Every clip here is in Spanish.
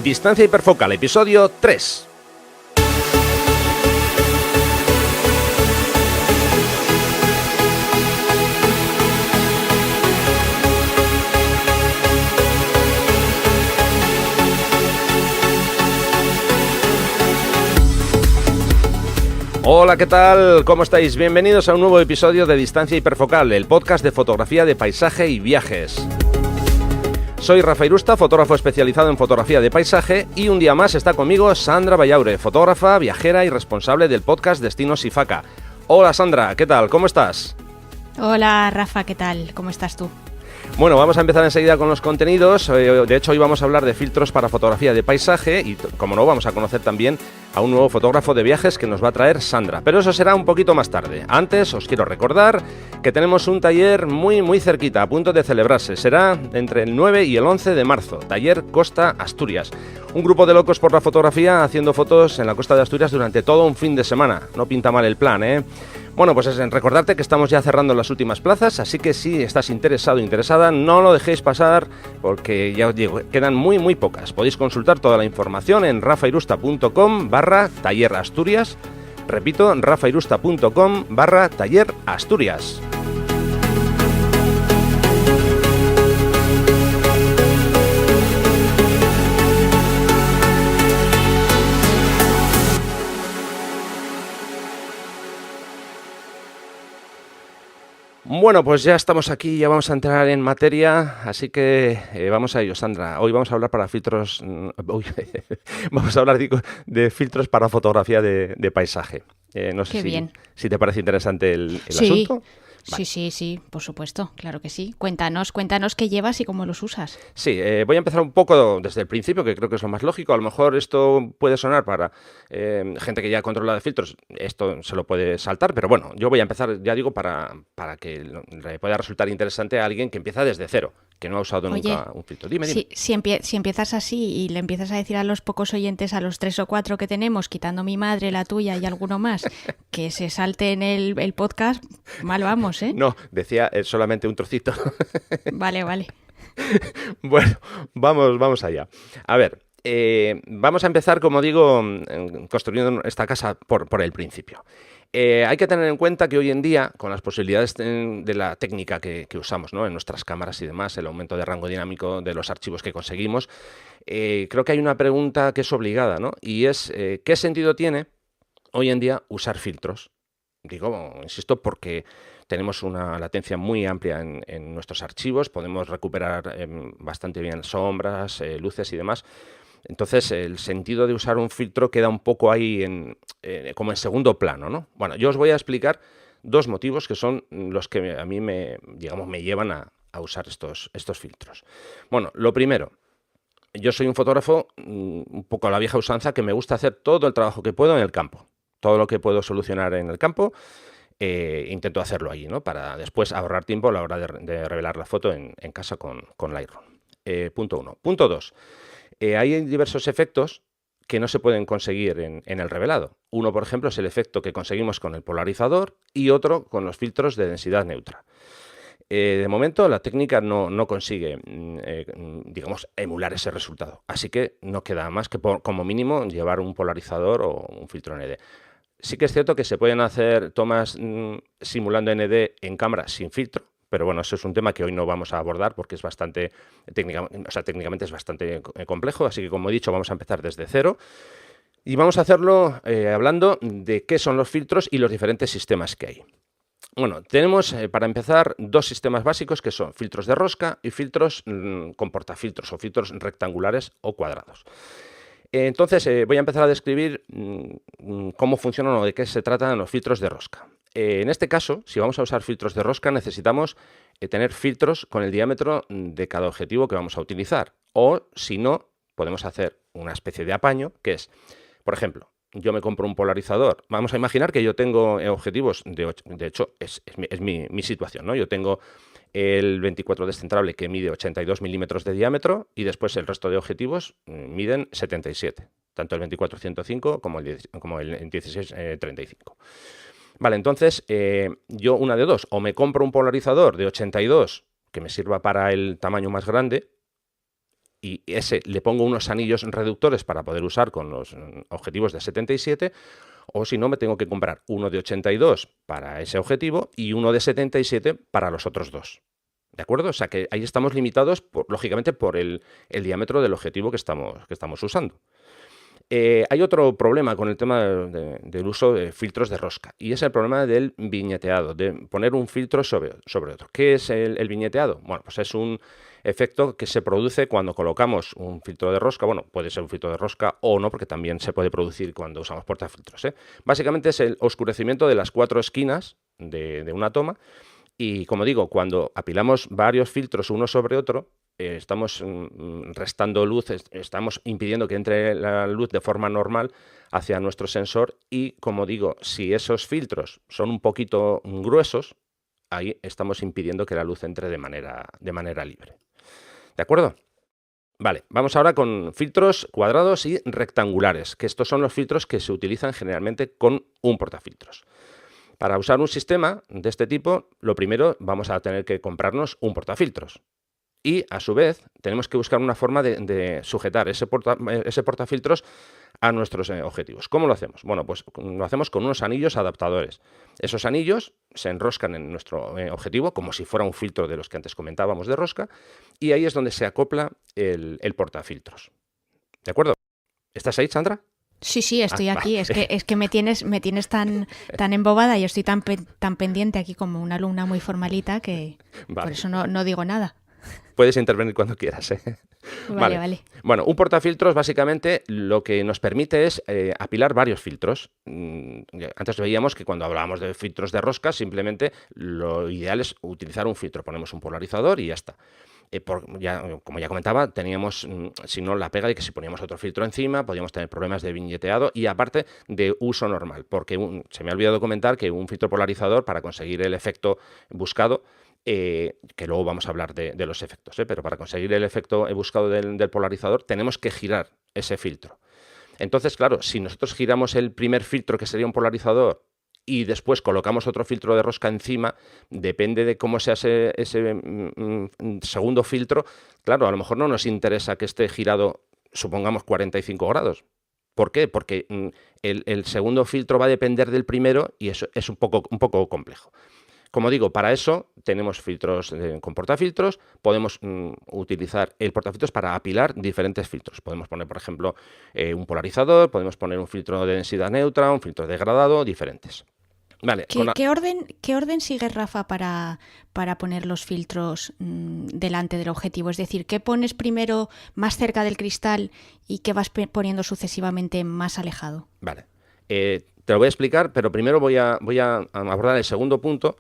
Distancia hiperfocal, episodio 3. Hola, ¿qué tal? ¿Cómo estáis? Bienvenidos a un nuevo episodio de Distancia hiperfocal, el podcast de fotografía de paisaje y viajes. Soy Rafa Irusta, fotógrafo especializado en fotografía de paisaje, y un día más está conmigo Sandra Bayaure, fotógrafa, viajera y responsable del podcast Destinos Ifaka. Hola Sandra, ¿qué tal? ¿Cómo estás? Hola Rafa, ¿qué tal? ¿Cómo estás tú? Bueno, vamos a empezar enseguida con los contenidos. De hecho, hoy vamos a hablar de filtros para fotografía de paisaje y, como no, vamos a conocer también a un nuevo fotógrafo de viajes que nos va a traer Sandra. Pero eso será un poquito más tarde. Antes, os quiero recordar que tenemos un taller muy cerquita, a punto de celebrarse. Será entre el 9 y el 11 de marzo. Taller Costa Asturias. Un grupo de locos por la fotografía haciendo fotos en la costa de Asturias durante todo un fin de semana. No pinta mal el plan, ¿eh? Bueno, pues es en recordarte que estamos ya cerrando las últimas plazas, así que si estás interesado o interesada, no lo dejéis pasar, porque ya os digo, quedan muy pocas. Podéis consultar toda la información en rafairusta.com/taller Asturias. Repito, rafairusta.com/taller Asturias. Bueno, pues ya estamos aquí, ya vamos a entrar en materia, así que vamos a ello, Sandra. Hoy vamos a hablar vamos a hablar de filtros para fotografía de paisaje. No sé si te parece interesante el asunto. Vale. Sí, por supuesto, claro que sí. Cuéntanos qué llevas y cómo los usas. Sí, voy a empezar un poco desde el principio, que creo que es lo más lógico. A lo mejor esto puede sonar para gente que ya controla de filtros, esto se lo puede saltar, pero bueno, yo voy a empezar, ya digo, para que le pueda resultar interesante a alguien que empieza desde cero, que no ha usado nunca un filtro. Dime. Si empiezas así y le empiezas a decir a los pocos oyentes, a los 3 o 4 que tenemos, quitando mi madre, la tuya y alguno más, que se salten el podcast, mal vamos, ¿eh? No, decía solamente un trocito. Vale. Bueno, vamos allá. A ver, vamos a empezar, como digo, construyendo esta casa por el principio. Hay que tener en cuenta que hoy en día, con las posibilidades de la técnica que usamos, ¿no?, en nuestras cámaras y demás, el aumento de rango dinámico de los archivos que conseguimos, creo que hay una pregunta que es obligada, ¿no? Y es, ¿qué sentido tiene hoy en día usar filtros? Digo, insisto, porque tenemos una latencia muy amplia en nuestros archivos, podemos recuperar bastante bien sombras, luces y demás. Entonces, el sentido de usar un filtro queda un poco ahí como en segundo plano, ¿no? Bueno, yo os voy a explicar dos motivos que son los que a mí me llevan a usar estos filtros. Bueno, lo primero, yo soy un fotógrafo un poco a la vieja usanza, que me gusta hacer todo el trabajo que puedo en el campo. Todo lo que puedo solucionar en el campo, intento hacerlo allí, ¿no?, para después ahorrar tiempo a la hora de revelar la foto en casa con Lightroom. Punto 1. Punto 2. Hay diversos efectos que no se pueden conseguir en el revelado. Uno, por ejemplo, es el efecto que conseguimos con el polarizador y otro con los filtros de densidad neutra. De momento, la técnica no consigue, emular ese resultado. Así que no queda más que, como mínimo, llevar un polarizador o un filtro ND. Sí que es cierto que se pueden hacer tomas simulando ND en cámara sin filtro, pero bueno, eso es un tema que hoy no vamos a abordar porque es bastante técnicamente es bastante complejo, así que, como he dicho, vamos a empezar desde cero y vamos a hacerlo hablando de qué son los filtros y los diferentes sistemas que hay. Bueno, tenemos para empezar dos sistemas básicos, que son filtros de rosca y filtros con portafiltros o filtros rectangulares o cuadrados. Entonces, voy a empezar a describir cómo funcionan o de qué se tratan los filtros de rosca. En este caso, si vamos a usar filtros de rosca, necesitamos tener filtros con el diámetro de cada objetivo que vamos a utilizar. O, si no, podemos hacer una especie de apaño, que es, por ejemplo, yo me compro un polarizador. Vamos a imaginar que yo tengo objetivos, de hecho, es mi situación, ¿no? Yo tengo el 24 descentrable, que mide 82 milímetros de diámetro, y después el resto de objetivos miden 77, tanto el 24-105 como el 16-35. Vale, entonces yo una de dos, o me compro un polarizador de 82 que me sirva para el tamaño más grande, y ese le pongo unos anillos reductores para poder usar con los objetivos de 77, o si no me tengo que comprar uno de 82 para ese objetivo y uno de 77 para los otros dos. ¿De acuerdo? O sea que ahí estamos limitados, lógicamente, por el diámetro del objetivo que estamos usando. Hay otro problema con el tema del uso de filtros de rosca, y es el problema del viñeteado, de poner un filtro sobre otro. ¿Qué es el viñeteado? Bueno, pues es un efecto que se produce cuando colocamos un filtro de rosca. Bueno, puede ser un filtro de rosca o no, porque también se puede producir cuando usamos portafiltros, ¿eh? Básicamente es el oscurecimiento de las 4 esquinas de una toma. Y como digo, cuando apilamos varios filtros uno sobre otro, estamos restando luz, estamos impidiendo que entre la luz de forma normal hacia nuestro sensor, y como digo, si esos filtros son un poquito gruesos, ahí estamos impidiendo que la luz entre de manera libre. ¿De acuerdo? Vale, vamos ahora con filtros cuadrados y rectangulares, que estos son los filtros que se utilizan generalmente con un portafiltros. Para usar un sistema de este tipo, lo primero vamos a tener que comprarnos un portafiltros. Y, a su vez, tenemos que buscar una forma de sujetar ese portafiltros a nuestros objetivos. ¿Cómo lo hacemos? Bueno, pues lo hacemos con unos anillos adaptadores. Esos anillos se enroscan en nuestro objetivo como si fuera un filtro de los que antes comentábamos de rosca, y ahí es donde se acopla el portafiltros. ¿De acuerdo? ¿Estás ahí, Sandra? Sí, estoy aquí. Vale. Es que me tienes tan embobada y estoy tan pendiente aquí como una alumna muy formalita que Vale. por eso no digo nada. Puedes intervenir cuando quieras, ¿eh? Vale. Bueno, un portafiltros básicamente lo que nos permite es apilar varios filtros. Antes veíamos que cuando hablábamos de filtros de rosca, simplemente lo ideal es utilizar un filtro. Ponemos un polarizador y ya está. Como ya comentaba, teníamos, si no, la pega de que si poníamos otro filtro encima, podíamos tener problemas de viñeteado y aparte de uso normal, porque se me ha olvidado comentar que un filtro polarizador, para conseguir el efecto buscado, que luego vamos a hablar de los efectos, pero para conseguir el efecto buscado del polarizador tenemos que girar ese filtro. Entonces, claro, si nosotros giramos el primer filtro, que sería un polarizador, y después colocamos otro filtro de rosca encima, depende de cómo sea ese segundo filtro, claro, a lo mejor no nos interesa que esté girado, supongamos, 45 grados. ¿Por qué? Porque el segundo filtro va a depender del primero y eso es un poco complejo. Como digo, para eso tenemos filtros con portafiltros, podemos utilizar el portafiltros para apilar diferentes filtros. Podemos poner, por ejemplo, un polarizador, podemos poner un filtro de densidad neutra, un filtro degradado, diferentes. Vale, ¿Qué orden sigue, Rafa, para poner los filtros delante del objetivo? Es decir, ¿qué pones primero más cerca del cristal y qué vas poniendo sucesivamente más alejado? Vale. Te lo voy a explicar, pero primero voy a abordar el segundo punto.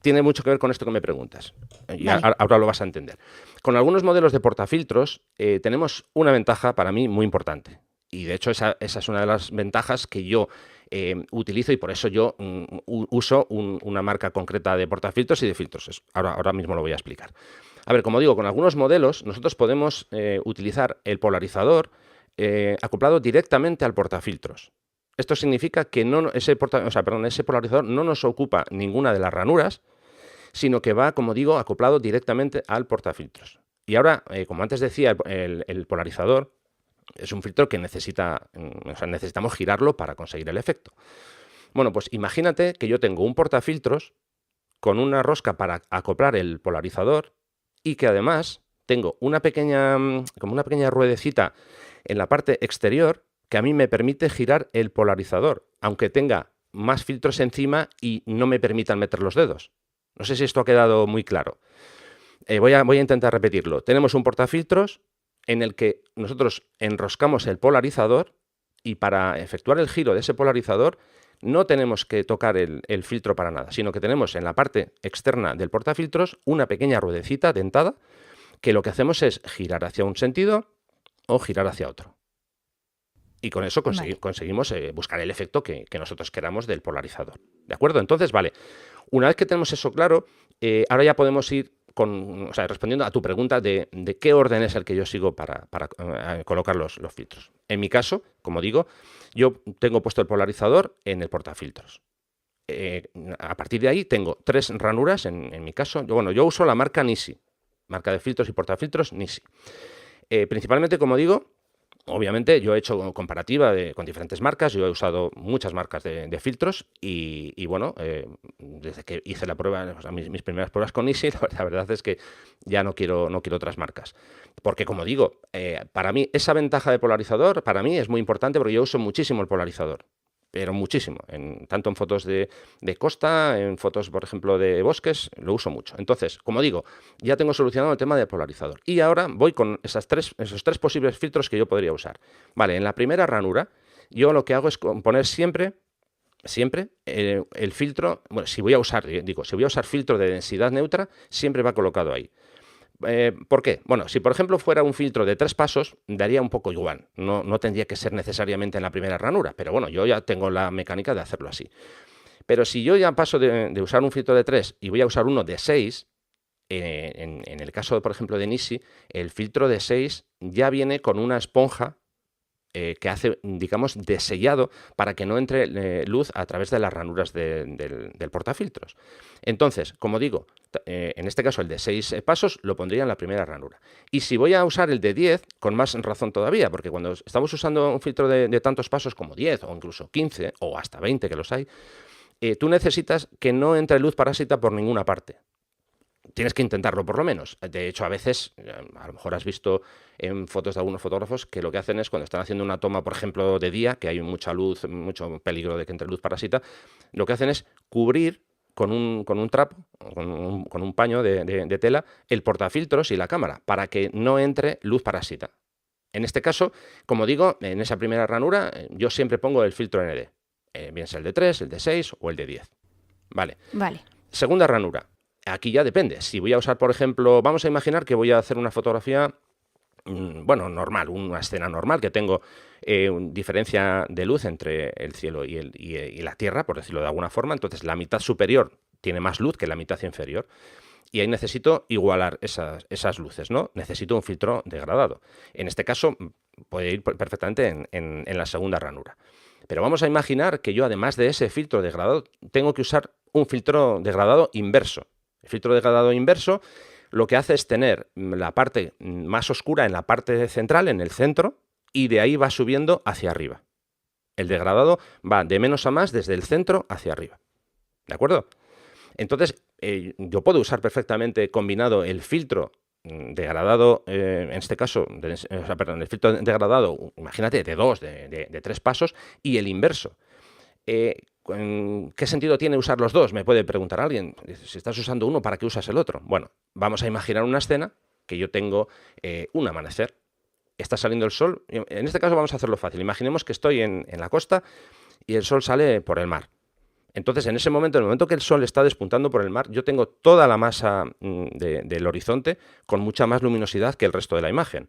Tiene mucho que ver con esto que me preguntas. Y Vale. ahora lo vas a entender. Con algunos modelos de portafiltros tenemos una ventaja para mí muy importante. Y de hecho esa es una de las ventajas que yo utilizo, y por eso yo uso una marca concreta de portafiltros y de filtros. Ahora mismo lo voy a explicar. A ver, como digo, con algunos modelos nosotros podemos utilizar el polarizador acoplado directamente al portafiltros. Esto significa que ese polarizador no nos ocupa ninguna de las ranuras, sino que va, como digo, acoplado directamente al portafiltros. Y ahora, como antes decía, el polarizador es un filtro que necesitamos girarlo para conseguir el efecto. Bueno, pues imagínate que yo tengo un portafiltros con una rosca para acoplar el polarizador y que además tengo como una pequeña ruedecita en la parte exterior que a mí me permite girar el polarizador, aunque tenga más filtros encima y no me permitan meter los dedos. No sé si esto ha quedado muy claro. Voy a intentar repetirlo. Tenemos un portafiltros en el que nosotros enroscamos el polarizador, y para efectuar el giro de ese polarizador no tenemos que tocar el filtro para nada, sino que tenemos en la parte externa del portafiltros una pequeña ruedecita dentada que lo que hacemos es girar hacia un sentido o girar hacia otro. Y con eso conseguimos buscar el efecto que nosotros queramos del polarizador. ¿De acuerdo? Entonces, vale, una vez que tenemos eso claro, ahora ya podemos ir respondiendo a tu pregunta de qué orden es el que yo sigo para colocar los filtros. En mi caso, como digo, yo tengo puesto el polarizador en el portafiltros. A partir de ahí tengo 3 ranuras en mi caso. Yo uso la marca Nisi. marca de filtros y portafiltros Nisi. Principalmente, como digo, obviamente yo he hecho comparativa con diferentes marcas, yo he usado muchas marcas de filtros y bueno, desde que hice la prueba, o sea, mis primeras pruebas con Nisi, la verdad es que ya no quiero otras marcas. Porque como digo, para mí esa ventaja de polarizador, para mí es muy importante porque yo uso muchísimo el polarizador. Pero muchísimo, tanto en fotos de costa, en fotos, por ejemplo, de bosques, lo uso mucho. Entonces, como digo, ya tengo solucionado el tema del polarizador. Y ahora voy con esos tres posibles filtros que yo podría usar. Vale, en la primera ranura, yo lo que hago es poner siempre el filtro, bueno, si voy a usar filtro de densidad neutra, siempre va colocado ahí. ¿Por qué? Bueno, si por ejemplo fuera un filtro de 3 pasos, daría un poco igual. No tendría que ser necesariamente en la primera ranura, pero bueno, yo ya tengo la mecánica de hacerlo así. Pero si yo ya paso de usar un filtro de 3 y voy a usar uno de 6, en el caso, por ejemplo, de Nisi, el filtro de 6 ya viene con una esponja que hace, digamos, de sellado para que no entre luz a través de las ranuras del portafiltros. Entonces, como digo, en este caso el de 6 pasos lo pondría en la primera ranura. Y si voy a usar el de 10, con más razón todavía, porque cuando estamos usando un filtro de tantos pasos como 10 o incluso 15 o hasta 20 que los hay, tú necesitas que no entre luz parásita por ninguna parte. Tienes que intentarlo por lo menos. De hecho, a veces, a lo mejor has visto en fotos de algunos fotógrafos que lo que hacen es cuando están haciendo una toma, por ejemplo, de día, que hay mucha luz, mucho peligro de que entre luz parásita, lo que hacen es cubrir con un trapo, con un paño de tela, el portafiltros y la cámara, para que no entre luz parásita. En este caso, como digo, en esa primera ranura, yo siempre pongo el filtro ND, bien sea el de 3, el de 6 o el de 10. Vale. Segunda ranura. Aquí ya depende. Si voy a usar, por ejemplo, vamos a imaginar que voy a hacer una fotografía, bueno, normal, una escena normal, que tengo diferencia de luz entre el cielo y la tierra, por decirlo de alguna forma. Entonces, la mitad superior tiene más luz que la mitad inferior. Y ahí necesito igualar esas luces, ¿no? Necesito un filtro degradado. En este caso, puede ir perfectamente en la segunda ranura. Pero vamos a imaginar que yo, además de ese filtro degradado, tengo que usar un filtro degradado inverso. El filtro degradado inverso lo que hace es tener la parte más oscura en la parte central, en el centro, y de ahí va subiendo hacia arriba. El degradado va de menos a más desde el centro hacia arriba. ¿De acuerdo? Entonces, yo puedo usar perfectamente combinado el filtro degradado, en este caso, el filtro degradado, imagínate, de 2, de 3 pasos, y el inverso. ¿Qué sentido tiene usar los dos? Me puede preguntar alguien. Si estás usando uno, ¿para qué usas el otro? Bueno, vamos a imaginar una escena que yo tengo un amanecer. Está saliendo el sol. En este caso vamos a hacerlo fácil. Imaginemos que estoy en la costa y el sol sale por el mar. Entonces, en ese momento, en el momento que el sol está despuntando por el mar, yo tengo toda la masa del horizonte con mucha más luminosidad que el resto de la imagen.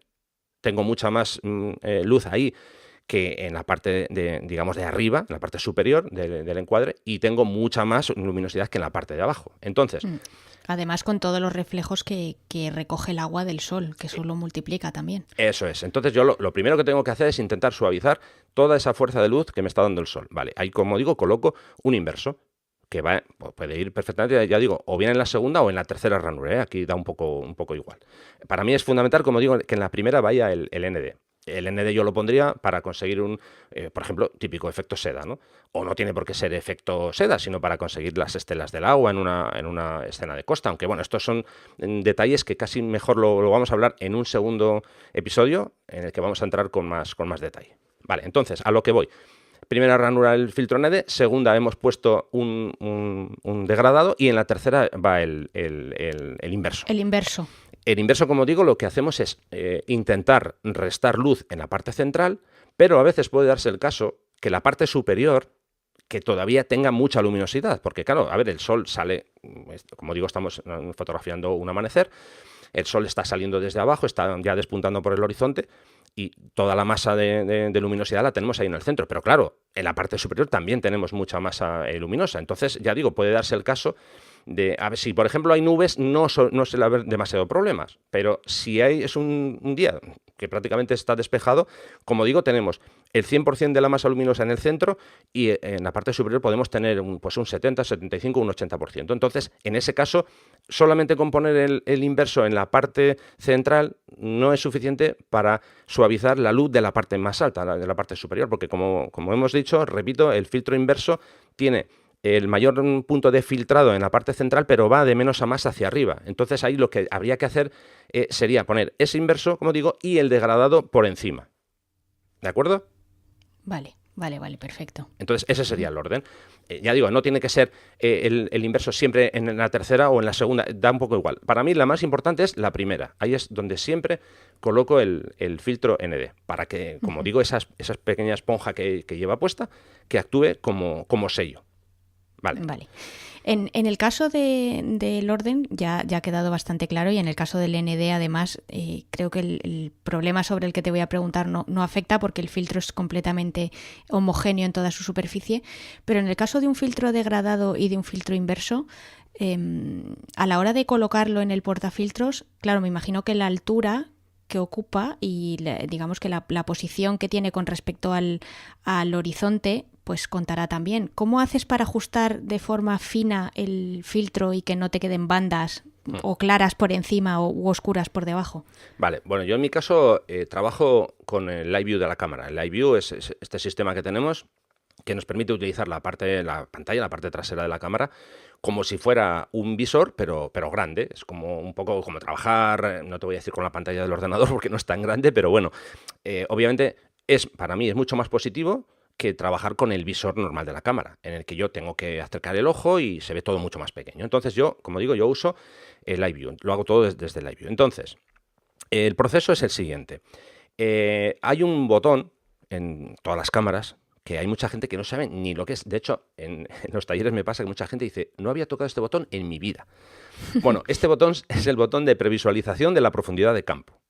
Tengo mucha más luz ahí que en la parte digamos, de arriba, en la parte superior del encuadre, y tengo mucha más luminosidad que en la parte de abajo. Entonces, además, con todos los reflejos que recoge el agua del sol, que eso lo multiplica también. Eso es. Entonces yo lo primero que tengo que hacer es intentar suavizar toda esa fuerza de luz que me está dando el sol. Vale, ahí, como digo, coloco un inverso que puede ir perfectamente, ya digo, o bien en la segunda o en la tercera ranura, ¿eh? Aquí da un poco igual. Para mí es fundamental, como digo, que en la primera vaya el ND. El ND yo lo pondría para conseguir por ejemplo, típico efecto seda, ¿no? O no tiene por qué ser efecto seda, sino para conseguir las estelas del agua en una escena de costa. Aunque bueno, estos son detalles que casi mejor lo vamos a hablar en un segundo episodio en el que vamos a entrar con más detalle. Vale, entonces, a lo que voy. Primera ranura el filtro ND, segunda hemos puesto un degradado y en la tercera va el inverso. El inverso. El inverso, como digo, lo que hacemos es intentar restar luz en la parte central, pero a veces puede darse el caso que la parte superior, que todavía tenga mucha luminosidad, porque claro, a ver, el sol sale, como digo, estamos fotografiando un amanecer, el sol está saliendo desde abajo, está ya despuntando por el horizonte y toda la masa de luminosidad la tenemos ahí en el centro, pero claro, en la parte superior también tenemos mucha masa luminosa, entonces ya digo, puede darse el caso A ver, si por ejemplo hay nubes, no suele haber demasiado problemas, pero si es un día que prácticamente está despejado, como digo, tenemos el 100% de la masa luminosa en el centro y en la parte superior podemos tener pues un 70, 75, un 80%. Entonces, en ese caso, solamente con poner el inverso en la parte central no es suficiente para suavizar la luz de la parte más alta, de la parte superior, porque como hemos dicho, repito, el filtro inverso tiene el mayor punto de filtrado en la parte central, pero va de menos a más hacia arriba. Entonces ahí lo que habría que hacer sería poner ese inverso, como digo, y el degradado por encima. ¿De acuerdo? Vale, perfecto. Entonces ese sería el orden. Ya digo, no tiene que ser el inverso siempre en la tercera o en la segunda, da un poco igual. Para mí la más importante es la primera. Ahí es donde siempre coloco el filtro ND, para que, como digo, esa pequeña esponja que lleva puesta, que actúe como sello. Vale. En el caso del orden ya ha quedado bastante claro, y en el caso del ND además creo que el problema sobre el que te voy a preguntar no afecta porque el filtro es completamente homogéneo en toda su superficie, pero en el caso de un filtro degradado y de un filtro inverso, a la hora de colocarlo en el portafiltros, claro, me imagino que la altura que ocupa y digamos que la posición que tiene con respecto al horizonte pues contará también. ¿Cómo haces para ajustar de forma fina el filtro y que no te queden bandas o claras por encima u oscuras por debajo? Vale, bueno, yo en mi caso trabajo con el Live View de la cámara. El Live View es este sistema que tenemos que nos permite utilizar la pantalla, la parte trasera de la cámara, como si fuera un visor, pero grande. Es como un poco como trabajar, no te voy a decir con la pantalla del ordenador porque no es tan grande, pero bueno, obviamente para mí es mucho más positivo que trabajar con el visor normal de la cámara, en el que yo tengo que acercar el ojo y se ve todo mucho más pequeño. Entonces yo, como digo, yo uso el Live View, lo hago todo desde el Live View. Entonces, el proceso es el siguiente. Hay un botón en todas las cámaras que hay mucha gente que no sabe ni lo que es. De hecho, en los talleres me pasa que mucha gente dice, no había tocado este botón en mi vida. Bueno, este botón es el botón de previsualización de la profundidad de campo.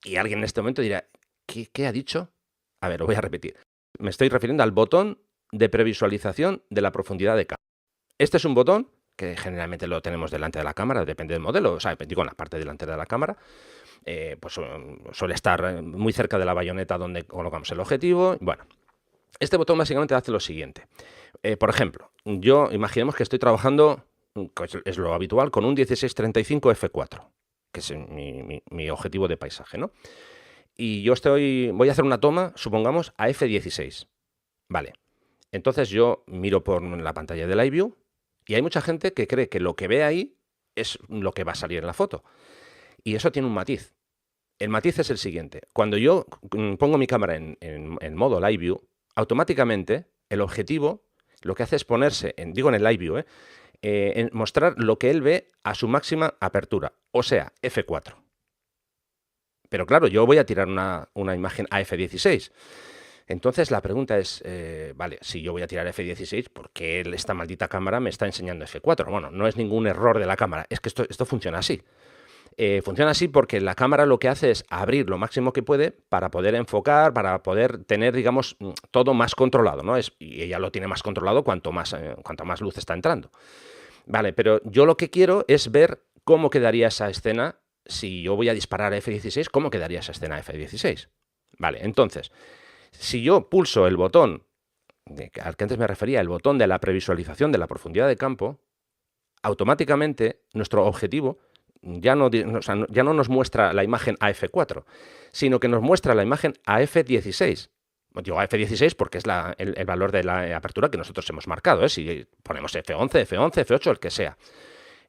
Y alguien en este momento dirá, ¿qué ha dicho? A ver, lo voy a repetir. Me estoy refiriendo al botón de previsualización de la profundidad de campo. Este es un botón que generalmente lo tenemos delante de la cámara, depende del modelo, o sea, digo, en la parte delantera de la cámara, pues suele estar muy cerca de la bayoneta donde colocamos el objetivo. Bueno, este botón básicamente hace lo siguiente. Por ejemplo, yo imaginemos que estoy trabajando, es lo habitual, con un 16-35 f4, que es mi objetivo de paisaje, ¿no? Y voy a hacer una toma, supongamos, a f16. Vale. Entonces yo miro por la pantalla del Live View y hay mucha gente que cree que lo que ve ahí es lo que va a salir en la foto. Y eso tiene un matiz. El matiz es el siguiente. Cuando yo pongo mi cámara en modo Live View, automáticamente el objetivo lo que hace es ponerse, en el Live View, en mostrar lo que él ve a su máxima apertura, o sea, f4. Pero claro, yo voy a tirar una imagen a f16. Entonces la pregunta es, vale, si yo voy a tirar f16, ¿por qué esta maldita cámara me está enseñando f4? Bueno, no es ningún error de la cámara, es que esto funciona así. Funciona así porque la cámara lo que hace es abrir lo máximo que puede para poder enfocar, para poder tener, digamos, todo más controlado, ¿no? Y ella lo tiene más controlado cuanto más luz está entrando. Vale, pero yo lo que quiero es ver cómo quedaría esa escena. Si yo voy a disparar a f16, ¿cómo quedaría esa escena a f16? Vale, entonces, si yo pulso el botón, al que antes me refería, el botón de la previsualización de la profundidad de campo, automáticamente nuestro objetivo ya no nos muestra la imagen a f4, sino que nos muestra la imagen a f16. Digo a f16 porque es el valor de la apertura que nosotros hemos marcado, si ponemos f11, f11, f8, el que sea.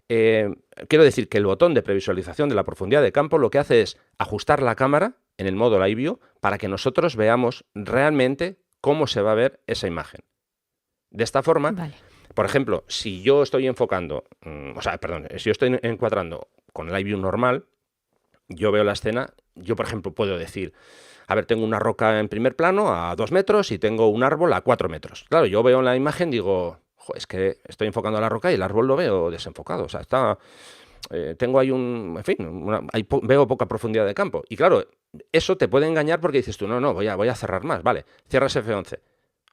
Quiero decir que el botón de previsualización de la profundidad de campo lo que hace es ajustar la cámara en el modo Live View para que nosotros veamos realmente cómo se va a ver esa imagen. De esta forma, vale. Por ejemplo, si yo estoy enfocando, si yo estoy encuadrando con el Live View normal, yo veo la escena, yo por ejemplo puedo decir, a ver, tengo una roca en primer plano a 2 metros y tengo un árbol a 4 metros. Claro, yo veo en la imagen, digo, es que estoy enfocando a la roca y el árbol lo veo desenfocado. O sea, tengo ahí veo poca profundidad de campo. Y claro, eso te puede engañar porque dices tú, no, voy a cerrar más. Vale, cierras F11.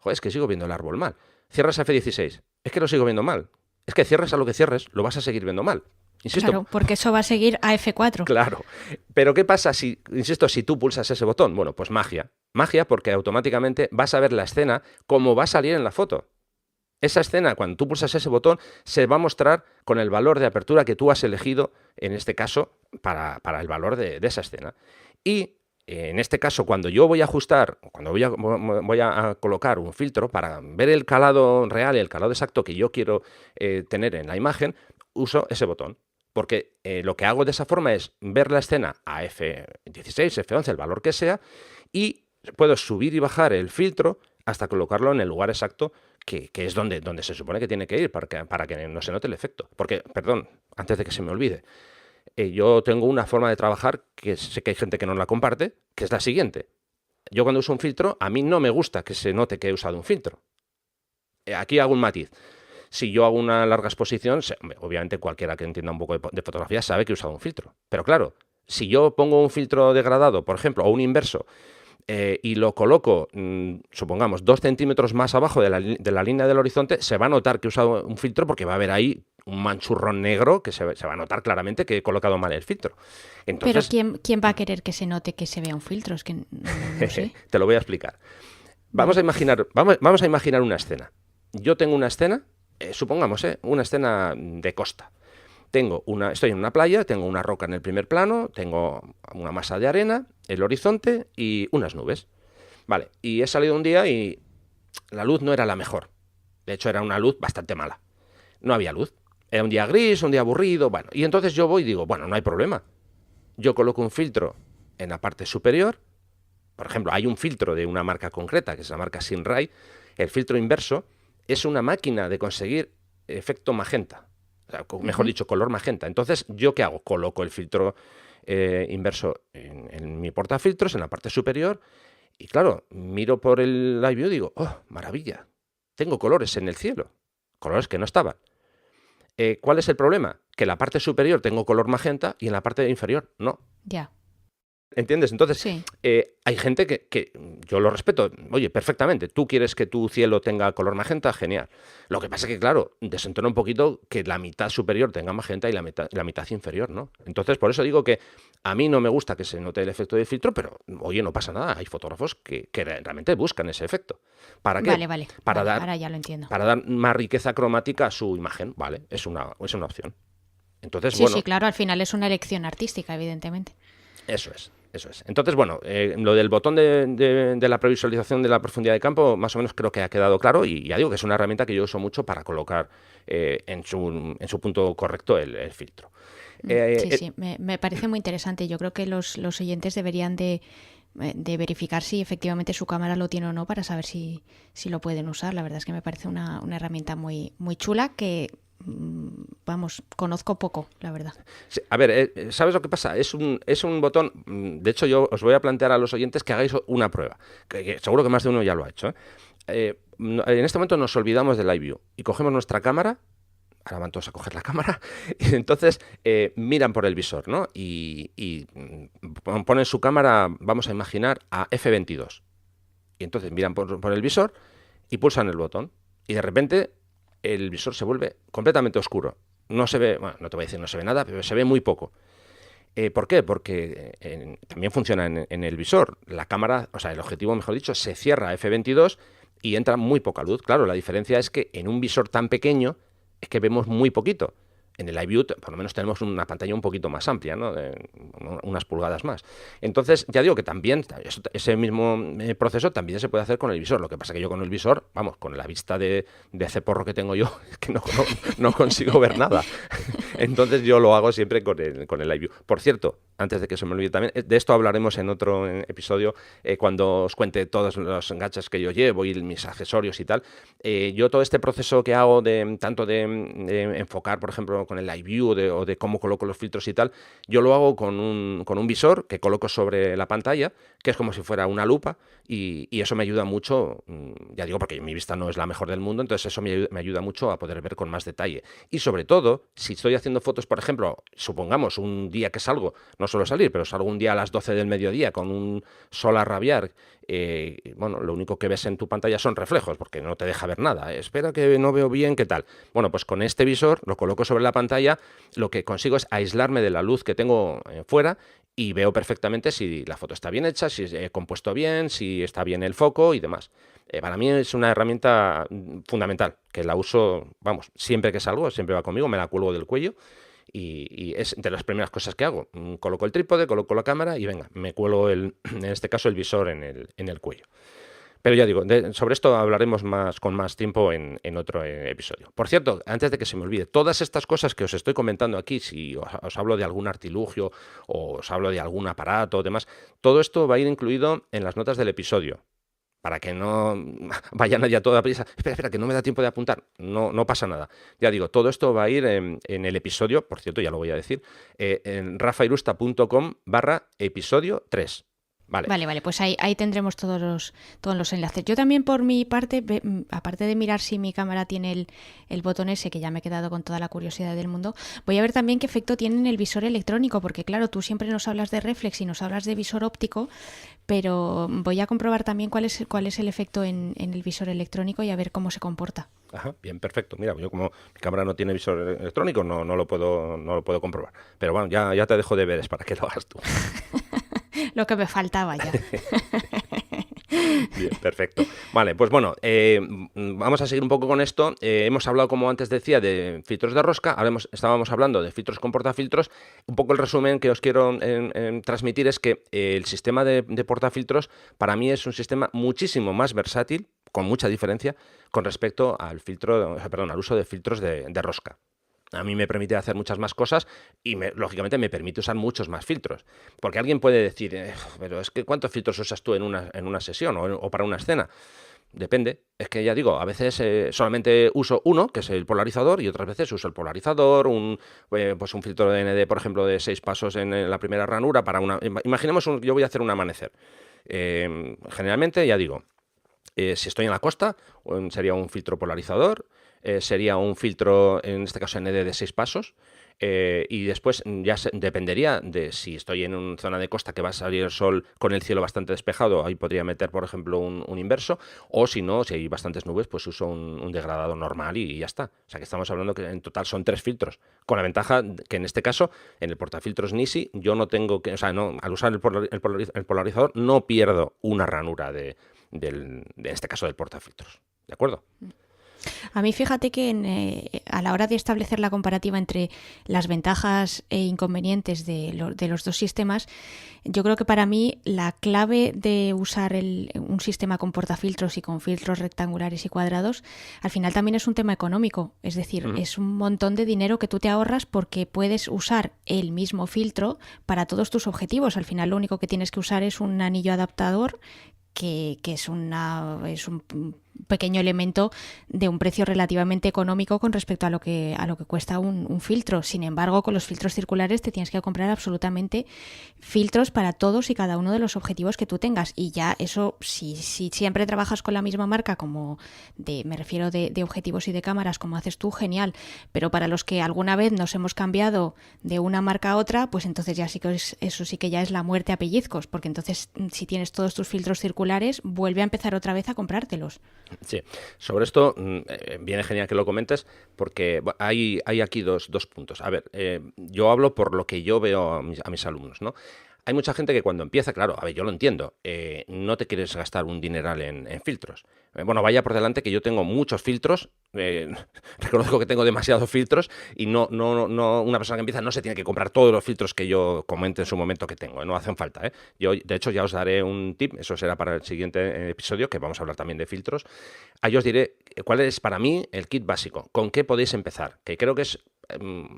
Es que sigo viendo el árbol mal. Cierras F16. Es que lo sigo viendo mal. Es que cierres a lo que cierres, lo vas a seguir viendo mal. Insisto. Claro, porque eso va a seguir a F4. Claro. Pero ¿qué pasa si, insisto, si tú pulsas ese botón? Bueno, pues magia. Magia porque automáticamente vas a ver la escena como va a salir en la foto. Esa escena, cuando tú pulsas ese botón, se va a mostrar con el valor de apertura que tú has elegido, en este caso, para el valor de esa escena. Y en este caso, cuando yo voy a ajustar, cuando voy a colocar un filtro para ver el calado real, el calado exacto que yo quiero tener en la imagen, uso ese botón. Porque lo que hago de esa forma es ver la escena a F16, F11, el valor que sea, y puedo subir y bajar el filtro hasta colocarlo en el lugar exacto que es donde se supone que tiene que ir para que no se note el efecto. Porque, perdón, antes de que se me olvide, yo tengo una forma de trabajar que sé que hay gente que no la comparte, que es la siguiente. Yo cuando uso un filtro, a mí no me gusta que se note que he usado un filtro. Aquí hago un matiz. Si yo hago una larga exposición, obviamente cualquiera que entienda un poco de fotografía sabe que he usado un filtro. Pero claro, si yo pongo un filtro degradado, por ejemplo, o un inverso, y lo coloco, supongamos, 2 centímetros más abajo de la línea del horizonte, se va a notar que he usado un filtro porque va a haber ahí un manchurrón negro que se va a notar claramente que he colocado mal el filtro. Entonces, pero ¿quién va a querer que se note que se vea un filtro? Es que no sé. Te lo voy a explicar. Vamos a imaginar una escena. Yo tengo una escena, supongamos, una escena de costa. Estoy en una playa, tengo una roca en el primer plano, tengo una masa de arena, el horizonte y unas nubes. Vale, y he salido un día y la luz no era la mejor. De hecho, era una luz bastante mala. No había luz. Era un día gris, un día aburrido, bueno. Y entonces yo voy y digo, bueno, no hay problema. Yo coloco un filtro en la parte superior. Por ejemplo, hay un filtro de una marca concreta, que es la marca Sinrai. El filtro inverso es una máquina de conseguir efecto magenta. O sea, mejor dicho, color magenta. Entonces, ¿yo qué hago? Coloco el filtro inverso en mi portafiltros, en la parte superior, y claro, miro por el Live View y digo, ¡oh, maravilla! Tengo colores en el cielo, colores que no estaban. ¿Cuál es el problema? Que en la parte superior tengo color magenta y en la parte inferior no. Ya. ¿Entiendes? Entonces, Sí. Hay gente que yo lo respeto. Oye, perfectamente, tú quieres que tu cielo tenga color magenta, genial. Lo que pasa es que, claro, desentona un poquito que la mitad superior tenga magenta y la mitad inferior, ¿no? Entonces, por eso digo que a mí no me gusta que se note el efecto de filtro, pero, oye, no pasa nada. Hay fotógrafos que realmente buscan ese efecto. ¿Para qué? Vale. Ahora ya lo entiendo. Para dar más riqueza cromática a su imagen, ¿vale? Es una opción. Entonces, Sí, bueno, sí, claro, al final es una elección artística, evidentemente. Eso es. Entonces, bueno, lo del botón de la previsualización de la profundidad de campo, más o menos creo que ha quedado claro y ya digo que es una herramienta que yo uso mucho para colocar en su punto correcto el filtro. Sí, me parece muy interesante. Yo creo que los oyentes deberían de verificar si efectivamente su cámara lo tiene o no para saber si lo pueden usar. La verdad es que me parece una herramienta muy, muy chula que, vamos, conozco poco, la verdad. Sí, a ver, ¿sabes lo que pasa? Es un botón. De hecho, yo os voy a plantear a los oyentes que hagáis una prueba, que seguro que más de uno ya lo ha hecho. En este momento nos olvidamos del Live View y cogemos nuestra cámara. Ahora van todos a coger la cámara y entonces miran por el visor, ¿no? Y ponen su cámara, vamos a imaginar, a F22. Y entonces miran por el visor y pulsan el botón. Y de repente el visor se vuelve completamente oscuro. No se ve, bueno, no te voy a decir no se ve nada, pero se ve muy poco. ¿Por qué? Porque también funciona en el visor. La cámara, o sea, el objetivo, mejor dicho, se cierra a F22 y entra muy poca luz. Claro, la diferencia es que en un visor tan pequeño es que vemos muy poquito. En el Live View, por lo menos tenemos una pantalla un poquito más amplia, ¿no? Unas pulgadas más. Entonces, ya digo que también ese mismo proceso también se puede hacer con el visor. Lo que pasa es que yo con el visor, vamos, con la vista de ceporro que tengo yo, es que no consigo ver nada. Entonces yo lo hago siempre con el Live View. Por cierto, antes de que se me olvide también, de esto hablaremos en otro episodio cuando os cuente todos los gadgets que yo llevo y mis accesorios y tal. Yo todo este proceso que hago tanto de enfocar, por ejemplo, con el Live View o de cómo coloco los filtros y tal, yo lo hago con un visor que coloco sobre la pantalla, que es como si fuera una lupa, y eso me ayuda mucho, ya digo, porque mi vista no es la mejor del mundo, entonces eso me ayuda mucho a poder ver con más detalle. Y sobre todo, si estoy haciendo fotos, por ejemplo, supongamos un día que salgo, no suelo salir, pero salgo un día a las 12 del mediodía con un sol a rabiar, bueno, lo único que ves en tu pantalla son reflejos, porque no te deja ver nada. Espera que no veo bien, ¿qué tal? Bueno, pues con este visor lo coloco sobre la pantalla, lo que consigo es aislarme de la luz que tengo fuera y veo perfectamente si la foto está bien hecha, si he compuesto bien, si está bien el foco y demás. Para mí es una herramienta fundamental, que la uso, vamos, siempre que salgo, siempre va conmigo, me la cuelgo del cuello y es de las primeras cosas que hago. Coloco el trípode, coloco la cámara y venga, me cuelgo, en este caso, el visor en el cuello. Pero ya digo, sobre esto hablaremos con más tiempo en otro episodio. Por cierto, antes de que se me olvide, todas estas cosas que os estoy comentando aquí, si os hablo de algún artilugio o os hablo de algún aparato o demás, todo esto va a ir incluido en las notas del episodio. Para que no vaya nadie a toda prisa. Espera, que no me da tiempo de apuntar. No pasa nada. Ya digo, todo esto va a ir en el episodio, por cierto, ya lo voy a decir, en rafairusta.com/episodio 3. Vale, pues ahí tendremos todos los enlaces. Yo también, por mi parte, aparte de mirar si mi cámara tiene el botón ese, que ya me he quedado con toda la curiosidad del mundo, voy a ver también qué efecto tiene en el visor electrónico, porque claro, tú siempre nos hablas de reflex y nos hablas de visor óptico, pero voy a comprobar también cuál es el efecto en el visor electrónico y a ver cómo se comporta. Ajá, bien, perfecto. Mira, yo como mi cámara no tiene visor electrónico, no lo puedo comprobar. Pero bueno, ya te dejo deberes para que lo hagas tú. Lo que me faltaba ya. Bien, perfecto. Vale, pues bueno, vamos a seguir un poco con esto. Hemos hablado, como antes decía, de filtros de rosca. Ahora estábamos hablando de filtros con portafiltros. Un poco el resumen que os quiero transmitir es que el sistema de portafiltros para mí es un sistema muchísimo más versátil, con mucha diferencia, con respecto al al uso de filtros de rosca. A mí me permite hacer muchas más cosas y, lógicamente, me permite usar muchos más filtros. Porque alguien puede decir, pero es que ¿cuántos filtros usas tú en una sesión o para una escena? Depende. Es que ya digo, a veces solamente uso uno, que es el polarizador, y otras veces uso el polarizador, pues un filtro de ND, por ejemplo, de 6 pasos en la primera ranura para una... Imaginemos, yo voy a hacer un amanecer. Generalmente, ya digo, si estoy en la costa, sería un filtro polarizador, sería un filtro, en este caso ND de 6 pasos, y después ya dependería de si estoy en una zona de costa que va a salir el sol con el cielo bastante despejado, ahí podría meter, por ejemplo, un inverso, o si no, si hay bastantes nubes, pues uso un degradado normal y ya está. O sea que estamos hablando que en total son 3 filtros, con la ventaja que en este caso, en el portafiltros Nisi, yo no tengo que, o sea, no, al usar el polarizador no pierdo una ranura de este caso del portafiltros. ¿De acuerdo? A mí fíjate que a la hora de establecer la comparativa entre las ventajas e inconvenientes de los dos sistemas, yo creo que para mí la clave de usar un sistema con portafiltros y con filtros rectangulares y cuadrados, al final también es un tema económico. Es decir, es un montón de dinero que tú te ahorras porque puedes usar el mismo filtro para todos tus objetivos. Al final lo único que tienes que usar es un anillo adaptador que es un pequeño elemento de un precio relativamente económico con respecto a lo que cuesta un filtro. Sin embargo, con los filtros circulares te tienes que comprar absolutamente filtros para todos y cada uno de los objetivos que tú tengas. Y ya eso, si siempre trabajas con la misma marca, me refiero de objetivos y de cámaras, como haces tú, genial. Pero para los que alguna vez nos hemos cambiado de una marca a otra, pues entonces ya eso sí que ya es la muerte a pellizcos, porque entonces si tienes todos tus filtros circulares, vuelve a empezar otra vez a comprártelos. Sí, sobre esto viene genial que lo comentes porque hay aquí dos puntos. A ver, yo hablo por lo que yo veo a mis alumnos, ¿no? Hay mucha gente que cuando empieza, claro, a ver, yo lo entiendo, no te quieres gastar un dineral en filtros. Bueno, vaya por delante que yo tengo muchos filtros, reconozco que tengo demasiados filtros y no una persona que empieza no se tiene que comprar todos los filtros que yo comente en su momento que tengo, no hacen falta, ¿eh? Yo, de hecho, ya os daré un tip, eso será para el siguiente episodio, que vamos a hablar también de filtros. Ahí os diré cuál es para mí el kit básico, con qué podéis empezar, que creo que es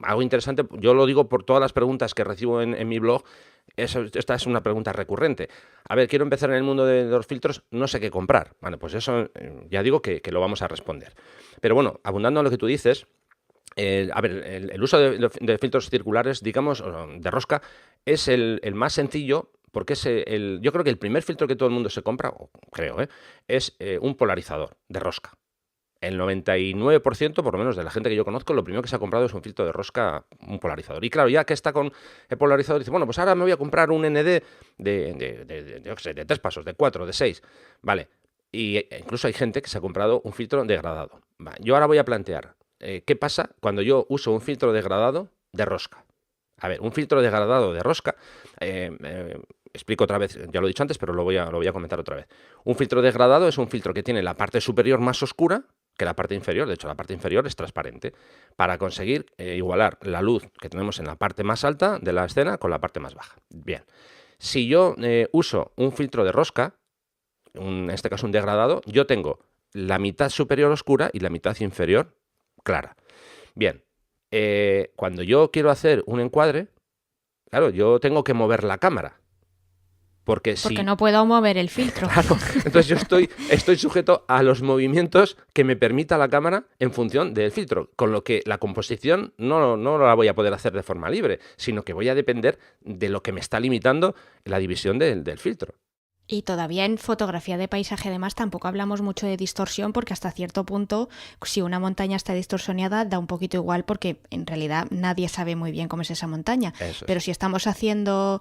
algo interesante. Yo lo digo por todas las preguntas que recibo en mi blog. Esta es una pregunta recurrente. A ver, quiero empezar en el mundo de los filtros, no sé qué comprar. Vale, pues eso ya digo que lo vamos a responder. Pero bueno, abundando en lo que tú dices, A ver, el uso de filtros circulares, digamos, o de rosca, es el más sencillo porque es yo creo que el primer filtro que todo el mundo se compra, o creo, es un polarizador de rosca. El 99%, por lo menos de la gente que yo conozco, lo primero que se ha comprado es un filtro de rosca, un polarizador. Y claro, ya que está con el polarizador, dice, bueno, pues ahora me voy a comprar un ND yo qué sé, de 3 pasos, de 4, de 6. Vale. Y incluso hay gente que se ha comprado un filtro degradado. Yo ahora voy a plantear, ¿qué pasa cuando yo uso un filtro degradado de rosca? A ver, un filtro degradado de rosca, explico otra vez, ya lo he dicho antes, pero lo voy a comentar otra vez. Un filtro degradado es un filtro que tiene la parte superior más oscura que la parte inferior. De hecho, la parte inferior es transparente, para conseguir igualar la luz que tenemos en la parte más alta de la escena con la parte más baja. Bien, si yo uso un filtro de rosca, en este caso un degradado, yo tengo la mitad superior oscura y la mitad inferior clara. Bien, cuando yo quiero hacer un encuadre, claro, yo tengo que mover la cámara. Porque no puedo mover el filtro. Claro, entonces yo estoy sujeto a los movimientos que me permita la cámara en función del filtro, con lo que la composición no la voy a poder hacer de forma libre, sino que voy a depender de lo que me está limitando la división del filtro. Y todavía en fotografía de paisaje, además, tampoco hablamos mucho de distorsión, porque hasta cierto punto, si una montaña está distorsionada, da un poquito igual, porque en realidad nadie sabe muy bien cómo es esa montaña. Pero si estamos haciendo,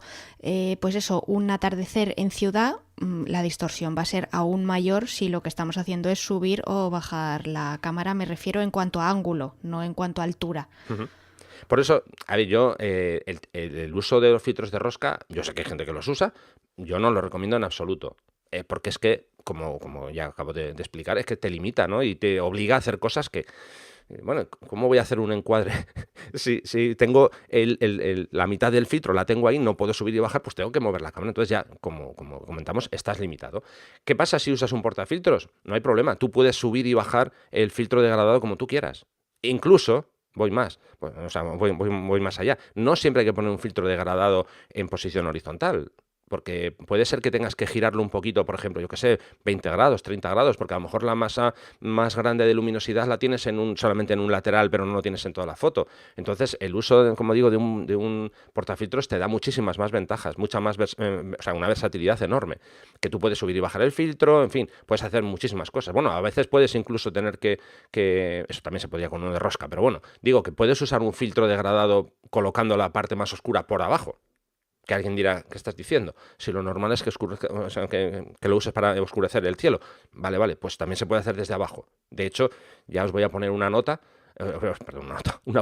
pues eso, un atardecer en ciudad, la distorsión va a ser aún mayor si lo que estamos haciendo es subir o bajar la cámara. Me refiero en cuanto a ángulo, no en cuanto a altura. Uh-huh. Por eso, a ver, yo el uso de los filtros de rosca, yo sé que hay gente que los usa, yo no lo recomiendo en absoluto, porque es que, como ya acabo de explicar, es que te limita, ¿no? Y te obliga a hacer cosas que, bueno, ¿cómo voy a hacer un encuadre? si tengo la mitad del filtro, la tengo ahí, no puedo subir y bajar, pues tengo que mover la cámara. Entonces ya, como comentamos, estás limitado. ¿Qué pasa si usas un portafiltros? No hay problema, tú puedes subir y bajar el filtro degradado como tú quieras. Incluso... voy más, voy más allá. No siempre hay que poner un filtro degradado en posición horizontal, porque puede ser que tengas que girarlo un poquito, por ejemplo, yo que sé, 20 grados, 30 grados, porque a lo mejor la masa más grande de luminosidad la tienes solamente en un lateral, pero no lo tienes en toda la foto. Entonces, el uso, como digo, de un portafiltros te da muchísimas más ventajas, una versatilidad enorme, que tú puedes subir y bajar el filtro, en fin, puedes hacer muchísimas cosas. Bueno, a veces puedes incluso tener que eso también se podría con uno de rosca, pero bueno, digo que puedes usar un filtro degradado colocando la parte más oscura por abajo. Que alguien dirá, ¿qué estás diciendo? Si lo normal es que lo uses para oscurecer el cielo. Vale, pues también se puede hacer desde abajo. De hecho, ya os voy a poner una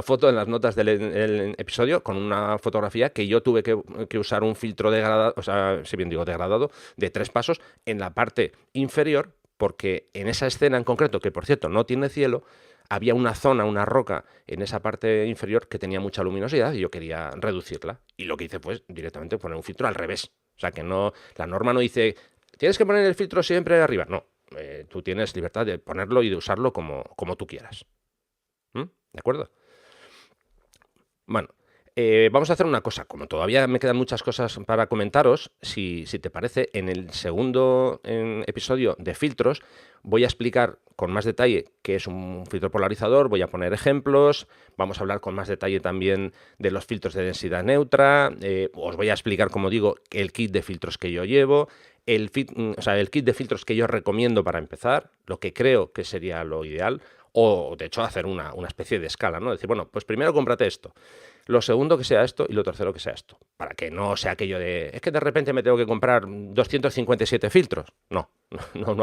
foto en las notas del episodio con una fotografía que yo tuve que usar un filtro degradado, si bien digo degradado, de 3 pasos en la parte inferior, porque en esa escena en concreto, que por cierto no tiene cielo, había una zona, una roca en esa parte inferior que tenía mucha luminosidad y yo quería reducirla. Y lo que hice fue directamente poner un filtro al revés. O sea, que no, la norma no dice, tienes que poner el filtro siempre arriba. No, tú tienes libertad de ponerlo y de usarlo como tú quieras. ¿De acuerdo? Bueno, vamos a hacer una cosa. Como todavía me quedan muchas cosas para comentaros, si te parece, en el segundo episodio de filtros voy a explicar con más detalle qué es un filtro polarizador, voy a poner ejemplos, vamos a hablar con más detalle también de los filtros de densidad neutra, os voy a explicar, como digo, el kit de filtros que yo llevo, el kit de filtros que yo recomiendo para empezar, lo que creo que sería lo ideal, o de hecho hacer una especie de escala, ¿no? Decir, bueno, pues primero cómprate esto, lo segundo que sea esto y lo tercero que sea esto, para que no sea aquello de, es que de repente me tengo que comprar 257 filtros. No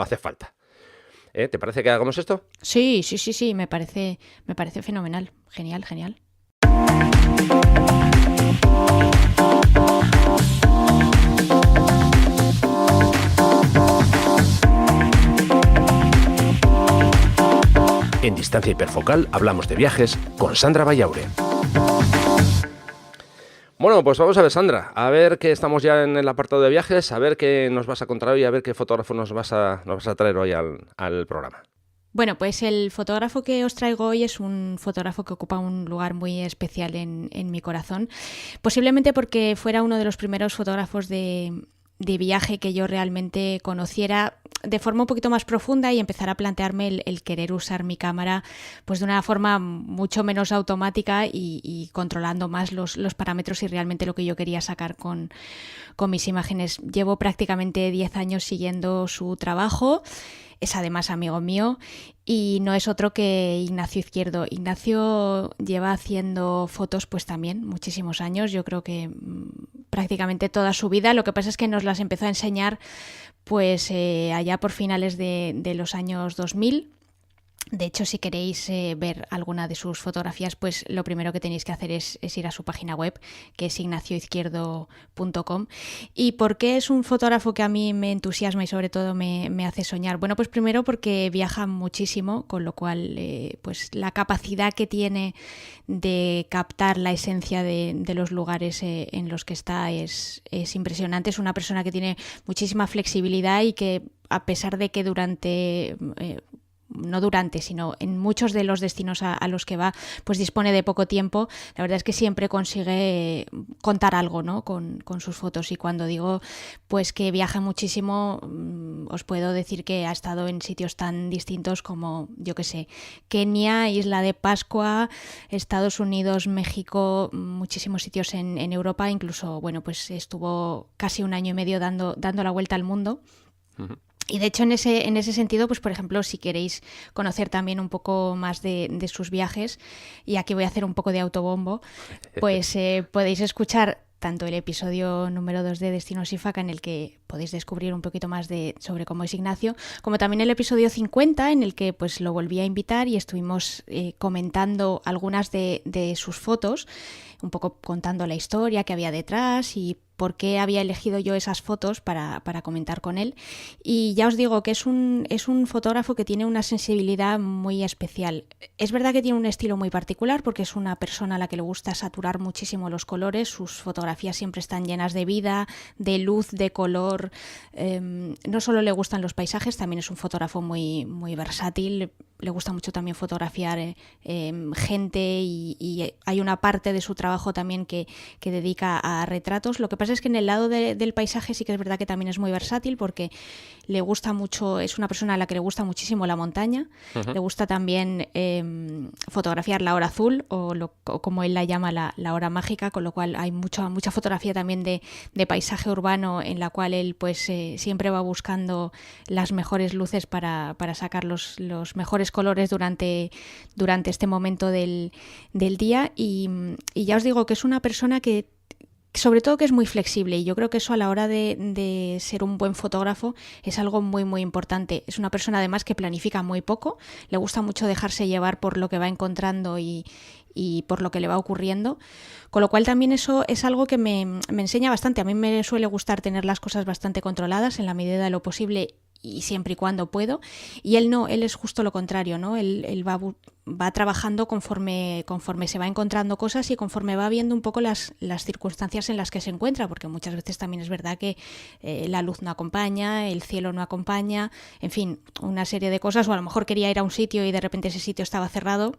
hace falta. ¿Te parece que hagamos esto? Sí, me parece fenomenal. Genial. En Distancia Hiperfocal hablamos de viajes con Sandra Vallaure. Bueno, pues vamos a ver, Sandra, a ver que estamos ya en el apartado de viajes, a ver qué nos vas a contar hoy, a ver qué fotógrafo nos vas a traer hoy al programa. Bueno, pues el fotógrafo que os traigo hoy es un fotógrafo que ocupa un lugar muy especial en mi corazón, posiblemente porque fuera uno de los primeros fotógrafos de de viaje que yo realmente conociera de forma un poquito más profunda y empezar a plantearme el querer usar mi cámara pues de una forma mucho menos automática y controlando más los parámetros y realmente lo que yo quería sacar con mis imágenes. Llevo prácticamente 10 años siguiendo su trabajo. Es además amigo mío y no es otro que Ignacio Izquierdo. Ignacio lleva haciendo fotos pues también muchísimos años, yo creo que prácticamente toda su vida. Lo que pasa es que nos las empezó a enseñar pues allá por finales de los años 2000. De hecho, si queréis ver alguna de sus fotografías, pues lo primero que tenéis que hacer es ir a su página web, que es ignacioizquierdo.com. ¿Y por qué es un fotógrafo que a mí me entusiasma y sobre todo me hace soñar? Bueno, pues primero porque viaja muchísimo, con lo cual pues la capacidad que tiene de captar la esencia de los lugares en los que está es impresionante. Es una persona que tiene muchísima flexibilidad y que a pesar de que sino en muchos de los destinos a los que va, pues dispone de poco tiempo. La verdad es que siempre consigue contar algo, ¿no? con sus fotos. Y cuando digo pues que viaja muchísimo, os puedo decir que ha estado en sitios tan distintos como, yo qué sé, Kenia, Isla de Pascua, Estados Unidos, México, muchísimos sitios en Europa. Incluso, bueno, pues estuvo casi 1 año y medio dando la vuelta al mundo. Uh-huh. Y de hecho en ese sentido, pues por ejemplo, si queréis conocer también un poco más de sus viajes, y aquí voy a hacer un poco de autobombo, pues podéis escuchar tanto el episodio número 2 de Destinos IFACA, en el que podéis descubrir un poquito más sobre cómo es Ignacio, como también el episodio 50, en el que pues lo volví a invitar y estuvimos comentando algunas de sus fotos, un poco contando la historia que había detrás y por qué había elegido yo esas fotos para comentar con él. Y ya os digo que es un fotógrafo que tiene una sensibilidad muy especial. Es verdad que tiene un estilo muy particular porque es una persona a la que le gusta saturar muchísimo los colores. Sus fotografías siempre están llenas de vida, de luz, de color. No solo le gustan los paisajes, también es un fotógrafo muy, muy versátil. Le gusta mucho también fotografiar gente y hay una parte de su trabajo también que dedica a retratos. Lo que pasa es que en el lado del paisaje sí que es verdad que también es muy versátil porque le gusta mucho, es una persona a la que le gusta muchísimo la montaña. Uh-huh. Le gusta también fotografiar la hora azul o como él la llama la hora mágica, con lo cual hay mucha fotografía también de paisaje urbano en la cual él pues siempre va buscando las mejores luces para sacar los mejores colores durante este momento del día y ya os digo que es una persona que sobre todo que es muy flexible y yo creo que eso a la hora de ser un buen fotógrafo es algo muy muy importante. Es una persona además que planifica muy poco, le gusta mucho dejarse llevar por lo que va encontrando y por lo que le va ocurriendo, con lo cual también eso es algo que me enseña bastante. A mí me suele gustar tener las cosas bastante controladas en la medida de lo posible y siempre y cuando puedo, y él no, él es justo lo contrario, ¿no? Él va trabajando conforme se va encontrando cosas y conforme va viendo un poco las circunstancias en las que se encuentra, porque muchas veces también es verdad que la luz no acompaña, el cielo no acompaña, en fin, una serie de cosas, o a lo mejor quería ir a un sitio y de repente ese sitio estaba cerrado.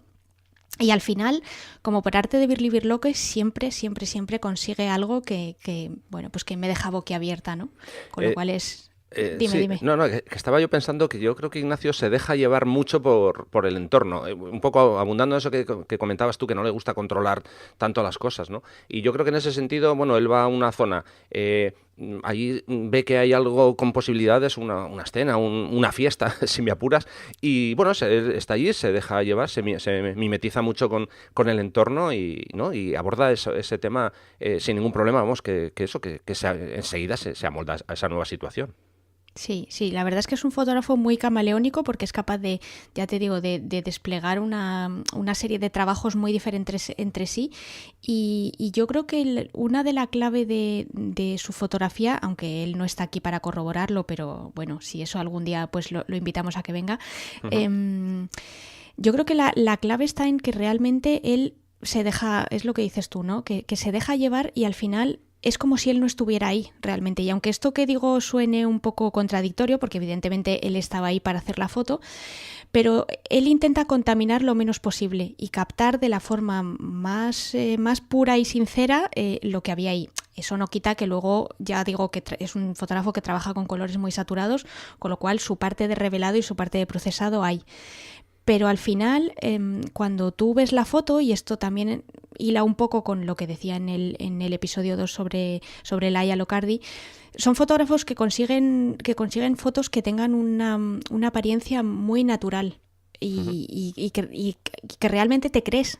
Y al final, como por arte de Birlibirloque, siempre consigue algo que bueno, pues que me deja boquiabierta, ¿no? Con lo cual es... Dime. No, que estaba yo pensando que yo creo que Ignacio se deja llevar mucho por el entorno, un poco abundando en eso que comentabas tú, que no le gusta controlar tanto las cosas, ¿no? Y yo creo que en ese sentido, bueno, él va a una zona, allí ve que hay algo con posibilidades, una escena, una fiesta, si me apuras, y bueno, está allí, se deja llevar, se mimetiza mucho con el entorno y aborda ese tema sin ningún problema, vamos, que enseguida se amolda a esa nueva situación. Sí, la verdad es que es un fotógrafo muy camaleónico porque es capaz de, ya te digo, de desplegar una serie de trabajos muy diferentes entre sí y yo creo que una de la clave de su fotografía, aunque él no está aquí para corroborarlo, pero bueno, si eso algún día pues lo invitamos a que venga, uh-huh. Yo creo que la clave está en que realmente él se deja, es lo que dices tú, ¿no? Que se deja llevar y al final... es como si él no estuviera ahí realmente. Y aunque esto que digo suene un poco contradictorio, porque evidentemente él estaba ahí para hacer la foto, pero él intenta contaminar lo menos posible y captar de la forma más pura y sincera lo que había ahí. Eso no quita que luego, ya digo que es un fotógrafo que trabaja con colores muy saturados, con lo cual su parte de revelado y su parte de procesado hay. Pero al final, cuando tú ves la foto, y esto también hila un poco con lo que decía en el episodio 2 sobre Laia Locardi, son fotógrafos que consiguen fotos que tengan una apariencia muy natural. Y que realmente te crees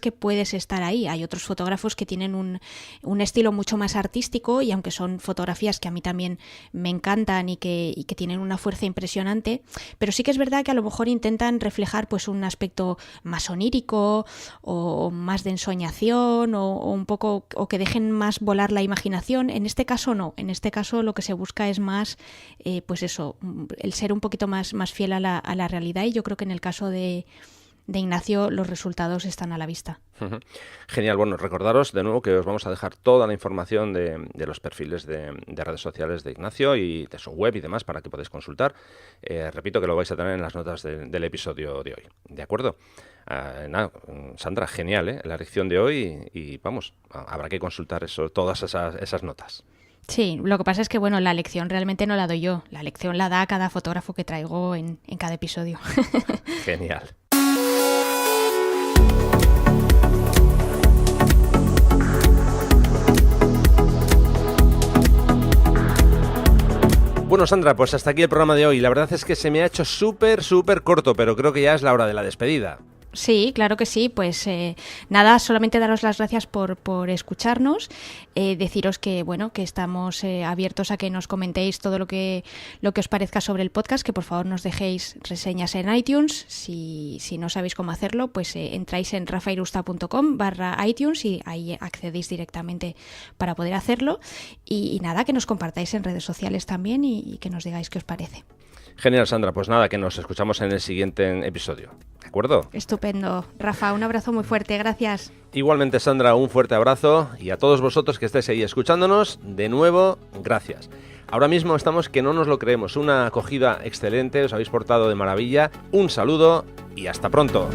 que puedes estar ahí. Hay otros fotógrafos que tienen un estilo mucho más artístico, y aunque son fotografías que a mí también me encantan y que tienen una fuerza impresionante, pero sí que es verdad que a lo mejor intentan reflejar pues un aspecto más onírico o más de ensoñación o un poco, o que dejen más volar la imaginación. En este caso no, en este caso lo que se busca es más pues eso, el ser un poquito más fiel a la realidad, y yo creo que en el caso de Ignacio los resultados están a la vista. Genial. Bueno, recordaros de nuevo que os vamos a dejar toda la información de los perfiles de redes sociales de Ignacio y de su web y demás para que podáis consultar. Repito que lo vais a tener en las notas del episodio de hoy. ¿De acuerdo? Sandra, genial, la lección de hoy, y vamos, habrá que consultar todas esas notas. Sí, lo que pasa es que bueno, la lección realmente no la doy yo, la lección la da cada fotógrafo que traigo en cada episodio. Genial. Bueno, Sandra, pues hasta aquí el programa de hoy. La verdad es que se me ha hecho súper corto, pero creo que ya es la hora de la despedida. Sí, claro que sí. Pues nada, solamente daros las gracias por escucharnos, deciros que bueno, que estamos abiertos a que nos comentéis todo lo que os parezca sobre el podcast, que por favor nos dejéis reseñas en iTunes. Si no sabéis cómo hacerlo, pues entráis en rafairusta.com/iTunes y ahí accedéis directamente para poder hacerlo. Y nada, que nos compartáis en redes sociales también y que nos digáis qué os parece. Genial, Sandra. Pues nada, que nos escuchamos en el siguiente episodio. ¿De acuerdo? Estupendo. Rafa, un abrazo muy fuerte. Gracias. Igualmente, Sandra, un fuerte abrazo. Y a todos vosotros que estáis ahí escuchándonos, de nuevo, gracias. Ahora mismo estamos que no nos lo creemos. Una acogida excelente. Os habéis portado de maravilla. Un saludo y hasta pronto.